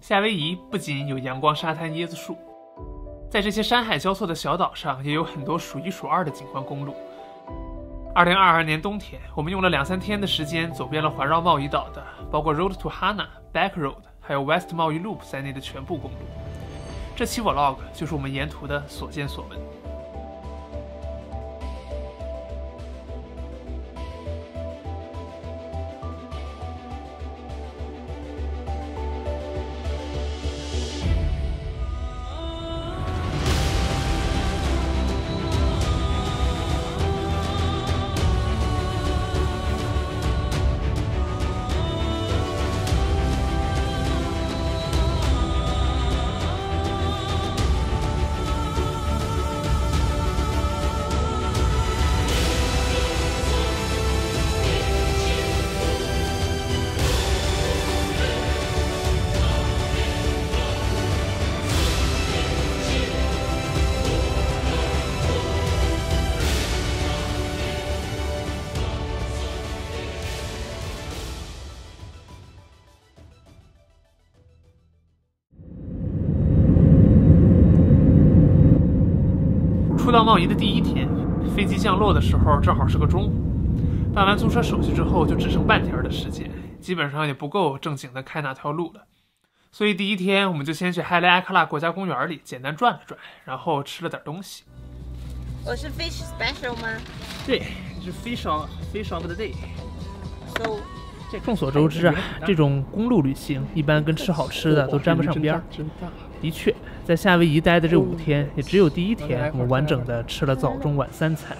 夏威夷不仅有阳光沙滩椰子树，在这些山海交错的小岛上，也有很多数一数二的景观公路。2022年冬天，我们用了2-3天的时间，走遍了环绕贸易岛的，包括 Road to Hana、Back Road， 还有 West 贸易 Loop 在内的全部公路。这期 Vlog 就是我们沿途的所见所闻。初到贸易的第一天，飞机降落的时候正好是个中午。办完租车手续之后，就只剩半天的时间，基本上也不够正经的开哪条路了。所以第一天我们就先去海雷埃克拉国家公园里简单转了转，然后吃了点东西。我是 Fish Special 吗？对，是 Fish of the Day。 So 众所周知啊，这种公路旅行一般跟吃好吃的都沾不上边儿。的确，在夏威夷待的这5天，也只有第一天我们完整的吃了早中晚3餐。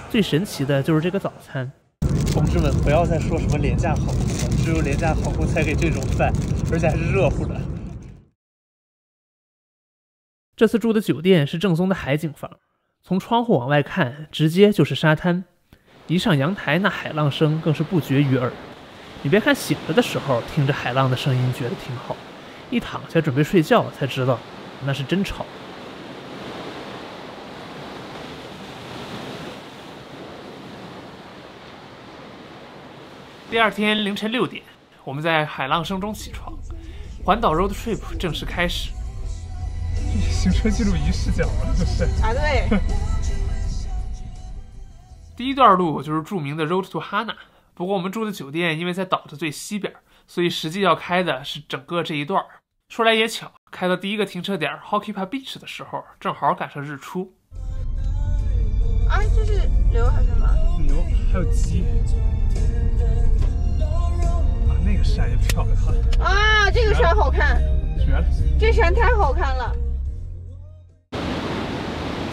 最神奇的就是这个早餐。同志们，不要再说什么廉价航空了，只有廉价航空才给这种饭，而且还是热乎的。这次住的酒店是正宗的海景房，从窗户往外看，直接就是沙滩。一上阳台，那海浪声更是不绝于耳。你别看醒着的时候听着海浪的声音觉得挺好，一躺下准备睡觉才知道那是真吵。第二天凌晨6点，我们在海浪声中起床，环岛 road trip 正式开始。行车记录仪视角了，这是啊，对。第一段路就是著名的 Road to Hana。不过我们住的酒店因为在岛的最西边，所以实际要开的是整个这一段。说来也巧，开到第一个停车点 Hokipa Beach 的时候，正好赶上日出。哎，这是牛还是什么？牛，还有鸡。啊，那个山也漂亮啊！这个山好看，绝了！这山太好看了。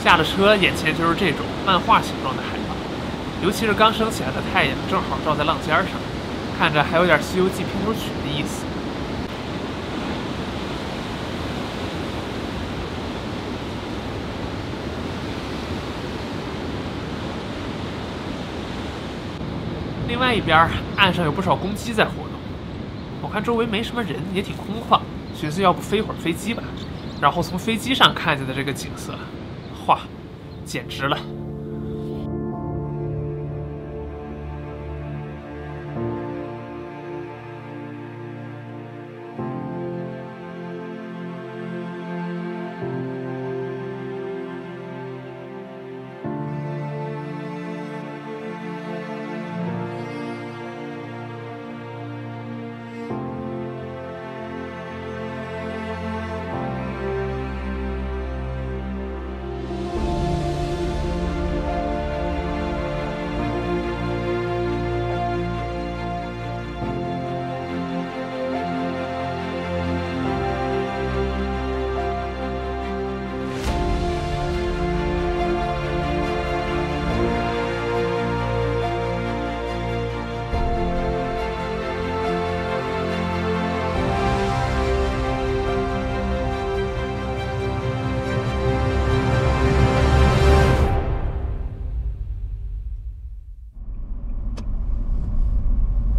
下了车，眼前就是这种漫画形状的海浪。尤其是刚升起来的太阳正好照在浪尖上，看着还有点《西游记》片头曲的意思。另外一边，岸上有不少公鸡在活动。我看周围没什么人，也挺空旷，寻思要不飞会儿飞机吧。然后从飞机上看见的这个景色，哇，简直了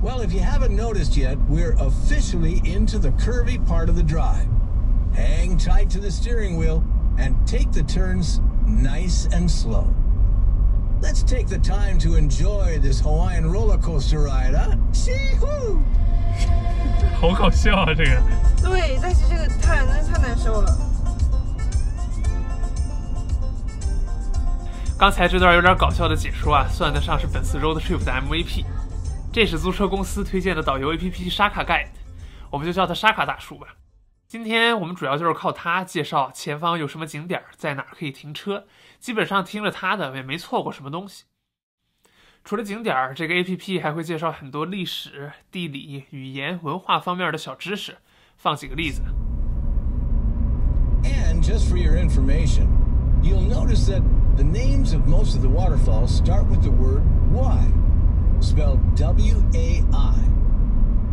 ！Well, if you haven't noticed yet, we're officially into the curvy part of the drive. Hang tight to the steering wheel and take the turns nice and slow. Let's take the time to enjoy this Hawaiian roller coaster ride, huh? See-hoo! 好搞笑啊，这个。对，但是这个太难受了。刚才这段有点搞笑的解说啊，算得上是本次 Road Trip 的 MVP。这是租车公司推荐的导游 APP 沙卡 Guide， 我们就叫他沙卡大叔吧。今天我们主要就是靠他介绍前方有什么景点，在哪儿可以停车，基本上听了他的也没错过什么东西。除了景点，这个 APP 还会介绍很多历史、地理、语言、文化方面的小知识。放几个例子。And just for your information, you'll notice that the names of most of the waterfalls start with the word Y, spelled W-A-I.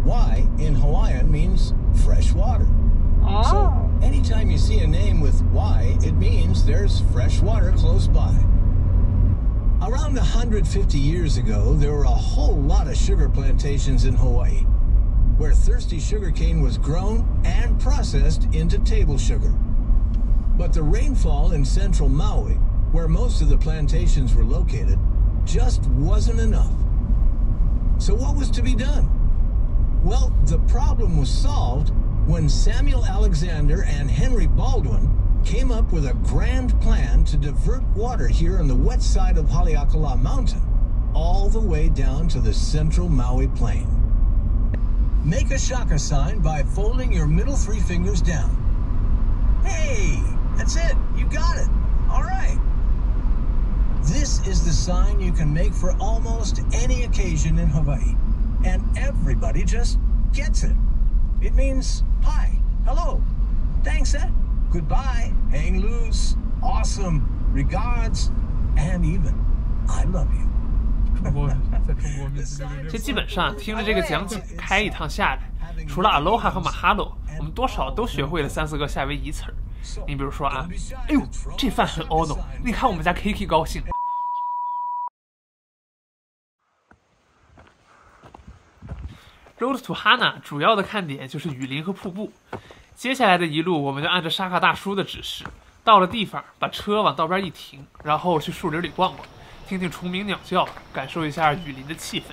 Y in Hawaiian means fresh water. So anytime you see a name with Y, it means there's fresh water close by. Around 150 years ago, there were a whole lot of sugar plantations in Hawaii, where thirsty sugarcane was grown and processed into table sugar. But the rainfall in central Maui, where most of the plantations were located, just wasn't enough. So what was to be done? Well, the problem was solved when Samuel Alexander and Henry Baldwin came up with a grand plan to divert water here on the wet side of Haleakala Mountain, all the way down to the central Maui plain. Make a shaka sign by folding your middle 3 fingers down. Hey, that's it. You got it. All right. This is the sign you can make for almost any occasion in Hawaii. And everybody just gets it. It means hi, hello, thanks, goodbye, hang loose, awesome, regards, and even I love you. 这基本上听着这个讲解，开一趟下来，除了 Aloha 和 Mahalo， 我们多少都学会了3-4个夏威夷词儿。你比如说啊，哎呦，这饭很 ono， 你看我们家 Kiki 高兴。Road to Hana 主要的看点就是雨林和瀑布。接下来的一路，我们就按照沙卡大叔的指示，到了地方把车往道边一停，然后去树林里逛逛，听听虫鸣鸟叫，感受一下雨林的气氛。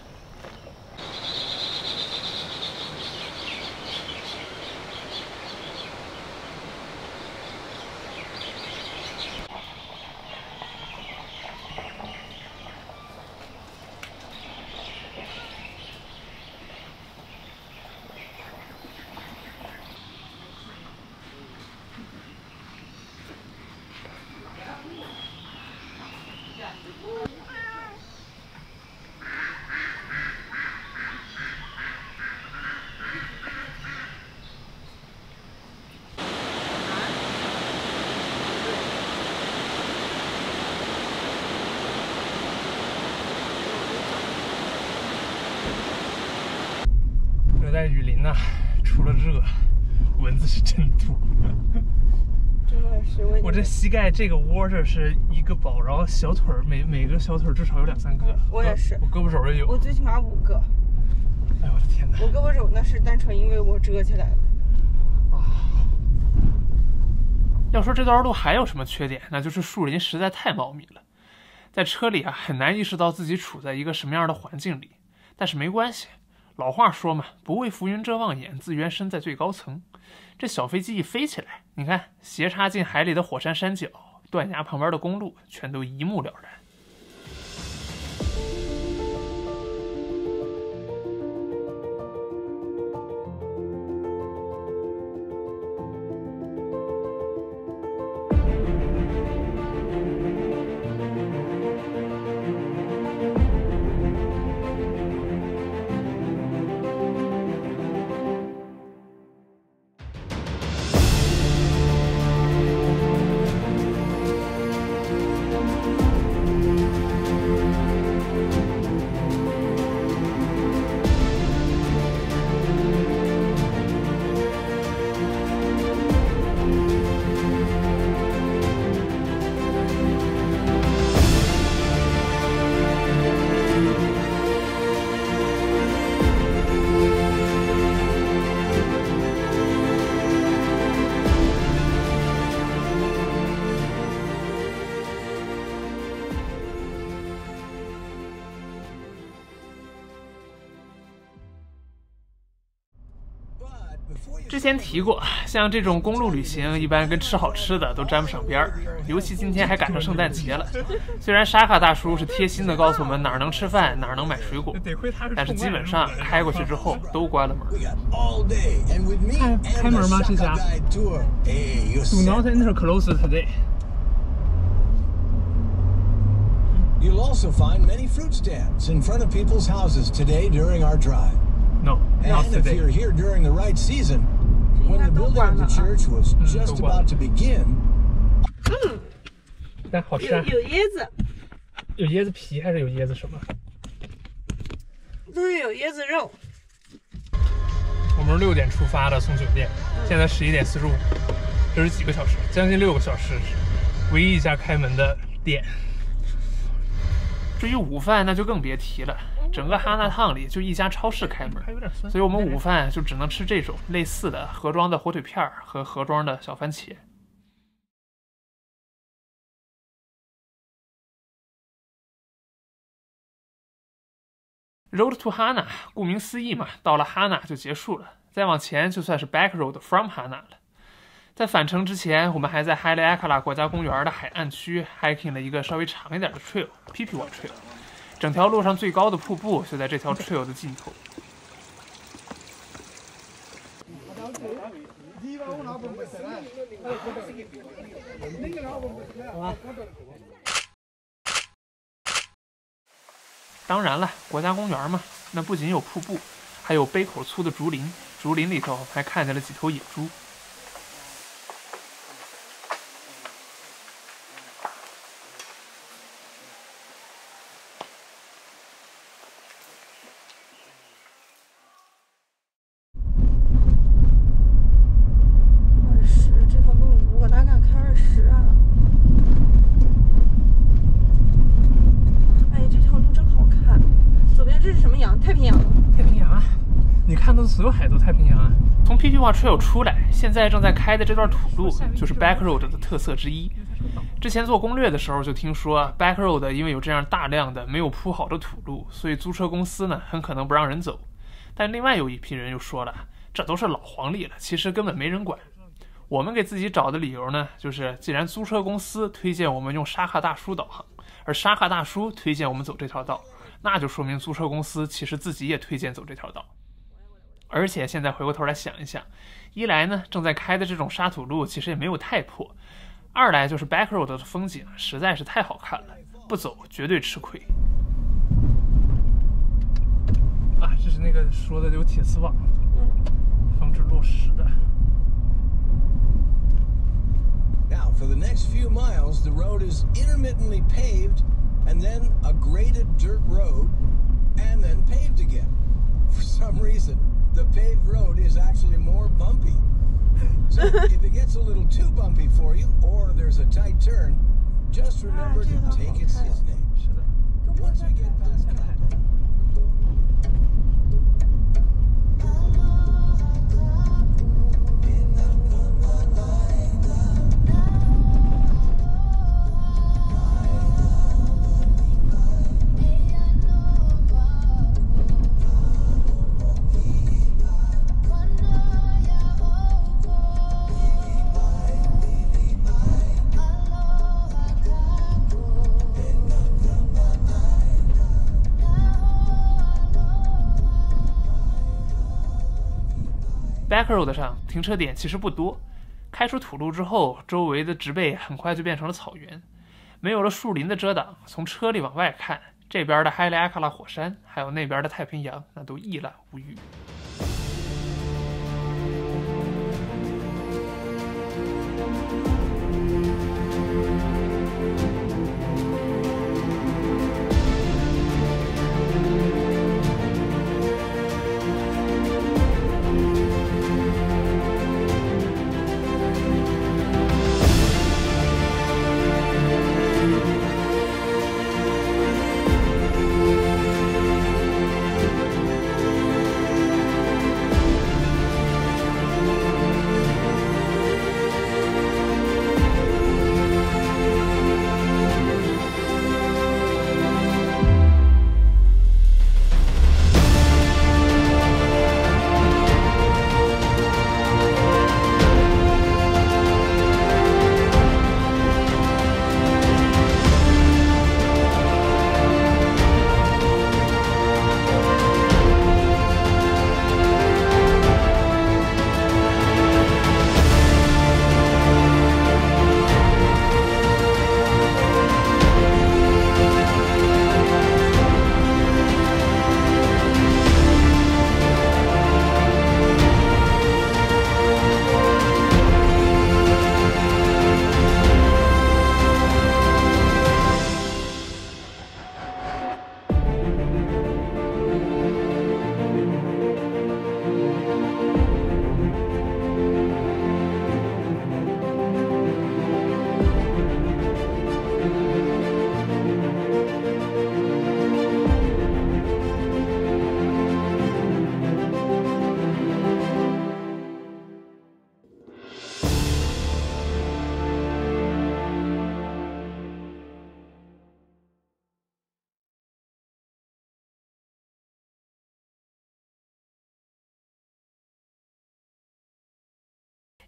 热带雨林呐，除了热，蚊子是真多。真的是我这膝盖这个窝这是一个包，然后小腿每个小腿至少有2-3个。我也是，我胳膊肘也有。我最起码5个。哎呦我的天哪！我胳膊肘那是单纯因为我折起来的。要说这段路还有什么缺点，那就是树林实在太茂密了，在车里啊很难意识到自己处在一个什么样的环境里。但是没关系，老话说嘛，不为浮云遮望眼，自缘身在最高层。这小飞机一飞起来，你看斜插进海里的火山山脚，断崖旁边的公路，全都一目了然。之前提过，像这种公路旅行，一般跟吃好吃的都沾不上边儿，尤其今天还赶上圣诞节了。虽然沙卡大叔是贴心的告诉我们哪儿能吃饭，哪儿能买水果，但是基本上开过去之后都关了门。开门吗？这家 Do not enter closed today. You'll also find many fruit stands in front of people's houses today during our drive. No, not And if today. you're here during the right season, when the building of the church was just about to begin, 但好吃啊！有椰子，有椰子皮还是有椰子什么？都是有椰子肉。我们是6点出发的，从酒店，现在11点45，这是几个小时？将近6个小时，唯一一家开门的店。至于午饭那就更别提了，整个哈纳烫里就一家超市开门，所以我们午饭就只能吃这种类似的盒装的火腿片和盒装的小番茄。Road to Hana， 顾名思义嘛，到了哈纳就结束了，再往前就算是 Back Road from Hana 了。在返程之前，我们还在海里埃卡拉国家公园的海岸区 hiking 了一个稍微长一点的 trail，Pipiwa Trail。整条路上最高的瀑布就在这条 trail 的尽头。当然了，国家公园嘛，那不仅有瀑布，还有杯口粗的竹林，竹林里头还看见了几头野猪。20，这条路我哪敢开20啊？哎，这条路真好看。左边这是什么洋？太平洋。太平洋啊！你看到的所有海都太平洋啊！从 Pipiwa Trail 出来，现在正在开的这段土路就是 Back Road 的特色之一。之前做攻略的时候就听说 Back Road 因为有这样大量的没有铺好的土路，所以租车公司呢很可能不让人走。但另外有一批人又说了，这都是老黄历了，其实根本没人管。我们给自己找的理由呢，就是既然租车公司推荐我们用沙卡大叔导航，而沙卡大叔推荐我们走这条道，那就说明租车公司其实自己也推荐走这条道。而且现在回过头来想一想，一来呢，正在开的这种沙土路其实也没有太破；二来就是 Back Road 的风景实在是太好看了，不走绝对吃亏。啊，这是那个说的有铁丝网，防止落石的。now for the next few miles, the road is intermittently paved, and then a graded dirt road, and then paved again. For some reason, the paved road is actually more bumpy. So if it gets a little too bumpy for you, or there's a tight turn, just remember to take its name. 是的。 Once we get past Kappa, Back Road 上停车点其实不多，开出土路之后，周围的植被很快就变成了草原，没有了树林的遮挡，从车里往外看，这边的海里埃卡拉火山，还有那边的太平洋，那都一览无余。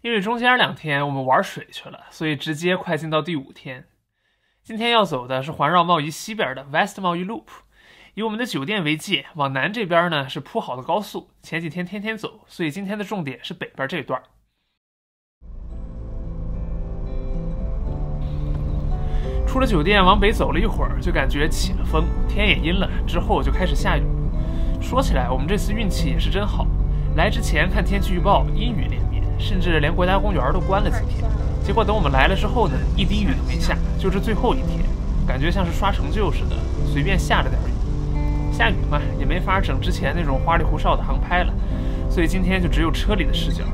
因为中间2天我们玩水去了，所以直接快进到第5天。今天要走的是环绕贸易西边的 West 贸易 Loop， 以我们的酒店为界，往南这边呢是铺好的高速，前几天天天走，所以今天的重点是北边这段。出了酒店往北走了一会儿，就感觉起了风，天也阴了，之后就开始下雨。说起来，我们这次运气也是真好，来之前看天气预报，阴雨连绵，甚至连国家公园都关了几天。结果等我们来了之后呢，一滴雨都没下，就是最后1天，感觉像是刷成就似的，随便下了点雨。下雨嘛，也没法整之前那种花里胡哨的航拍了，所以今天就只有车里的视角。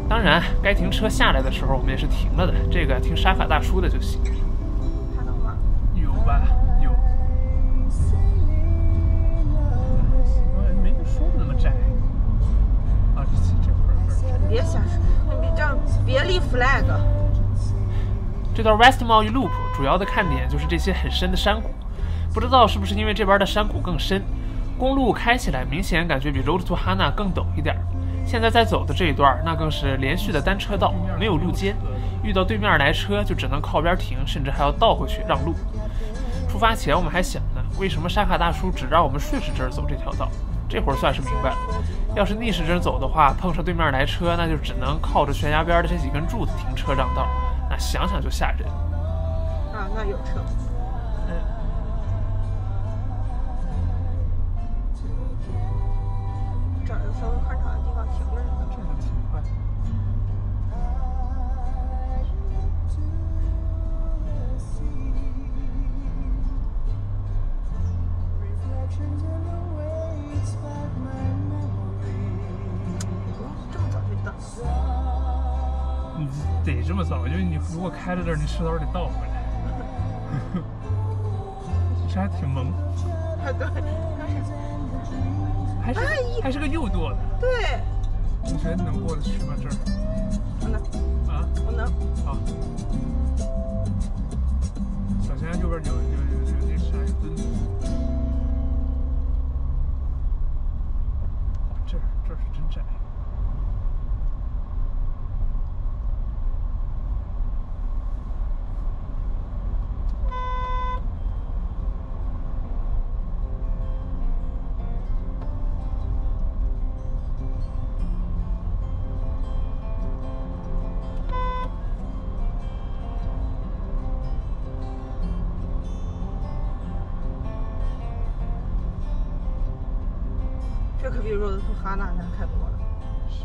当然，该停车下来的时候我们也是停了的，这个听沙卡大叔的就行。还能吗？有吧，有。没说的那么窄。啊，这会儿。别瞎说，你这样别立 flag。这段 West 贸易 Loop 主要的看点就是这些很深的山谷，不知道是不是因为这边的山谷更深，公路开起来明显感觉比 Road to Hana 更陡一点。现在在走的这一段，那更是连续的单车道，没有路肩，遇到对面来车就只能靠边停，甚至还要倒回去让路。出发前我们还想呢，为什么沙卡大叔只让我们顺时针走这条道？这会儿算是明白了，要是逆时针走的话，碰上对面来车，那就只能靠着悬崖边的这几根柱子停车让道，那想想就吓人。啊，那有车。找一个稍微宽敞的地方停着就能。这个挺快。这么早就等。你得这么早，因为你如果开到这儿，你迟早得倒回来。这还挺萌。啊，对，还是个右舵的。对。你觉得你能过得去吗？这儿？我能。啊？我能。好。小心右边有那啥墩子。这是真窄。这可比 Road to Hana 难开多了。是。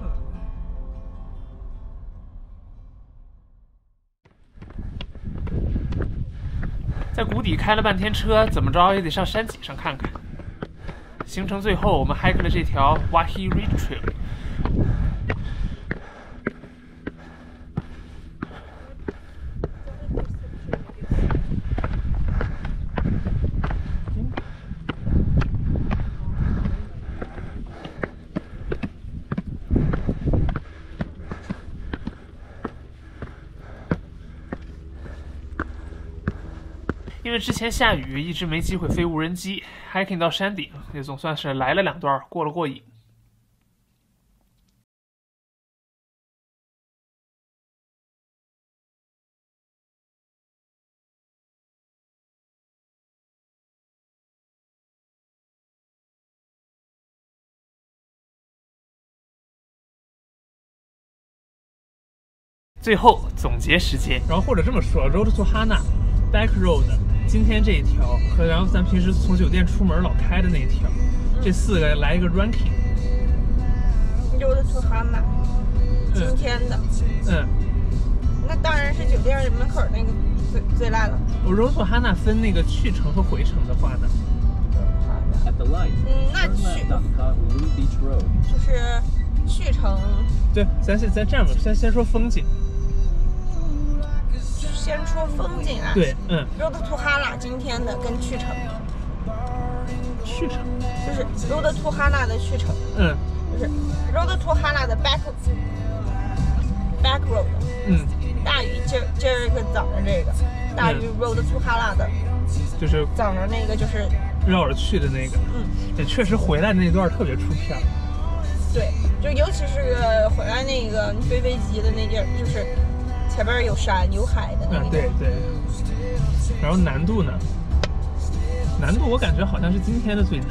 在谷底开了半天车，怎么着也得上山脊上看看。行程最后，我们 hike 了这条 Wahi Ridge Trail。因为之前下雨，一直没机会飞无人机 ，hiking 到山顶也总算是来了2段，过瘾。最后总结时间，然后或者这么说 ，Road to Hana Back Road。今天这一条和然后咱平时从酒店出门老开的那一条，这4个来一个 ranking。Road to Hana， 今天的。那当然是酒店门口那个最烂了。Road to Hana 分那个去程和回程的话呢？那就是去程。对，咱这样吧，先说风景。先说风景啊，对，Road to Hana 今天的跟去程，就是 Road to Hana 的去程，就是 Road to Hana 的 back road，大于今儿个早上这个，大于 Road to Hana 的，就是早上那个就是绕着去的那个，也确实回来那段特别出片。对，就尤其是回来那个你飞飞机的那地儿，就是前边有山有海的那个。对对。然后难度呢？难度我感觉好像是今天的最难。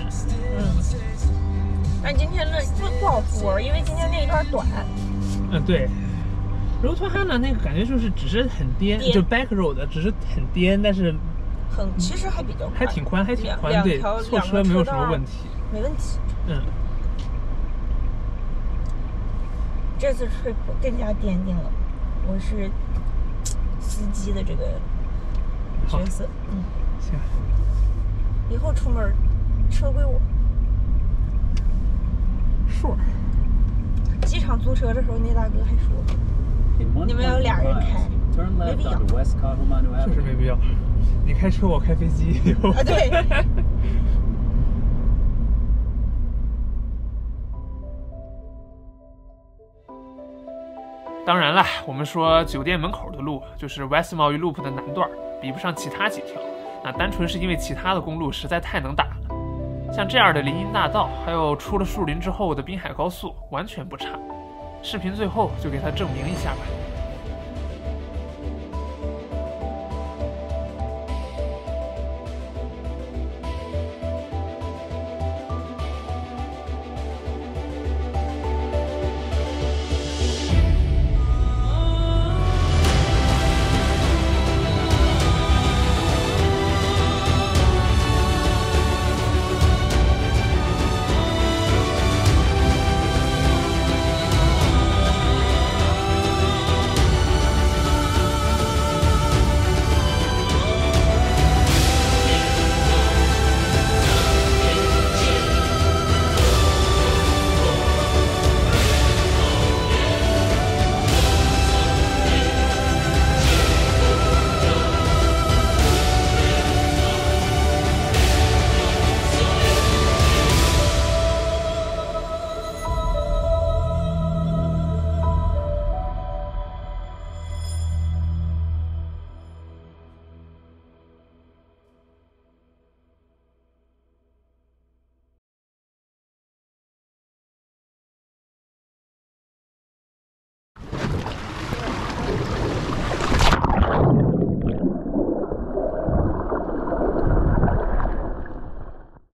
但今天的不好说，因为今天那一段短。对。柔托哈呢，那个感觉就是只是很颠，就 back road 只是很颠，但是其实还比较宽，还挺宽，对，错车没有什么问题，没问题。这次 trip 更加奠定了我是司机的这个角色。行。以后出门车归我。数。机场租车的时候，那大哥还说。你们要俩人开，没必要，确实没必要。你开车，我开飞机。啊，对。当然了，我们说酒店门口的路，就是 West Maui Loop 的南段，比不上其他几条。那单纯是因为其他的公路实在太能打了，像这样的林荫大道，还有出了树林之后的滨海高速，完全不差。视频最后就给他证明一下吧。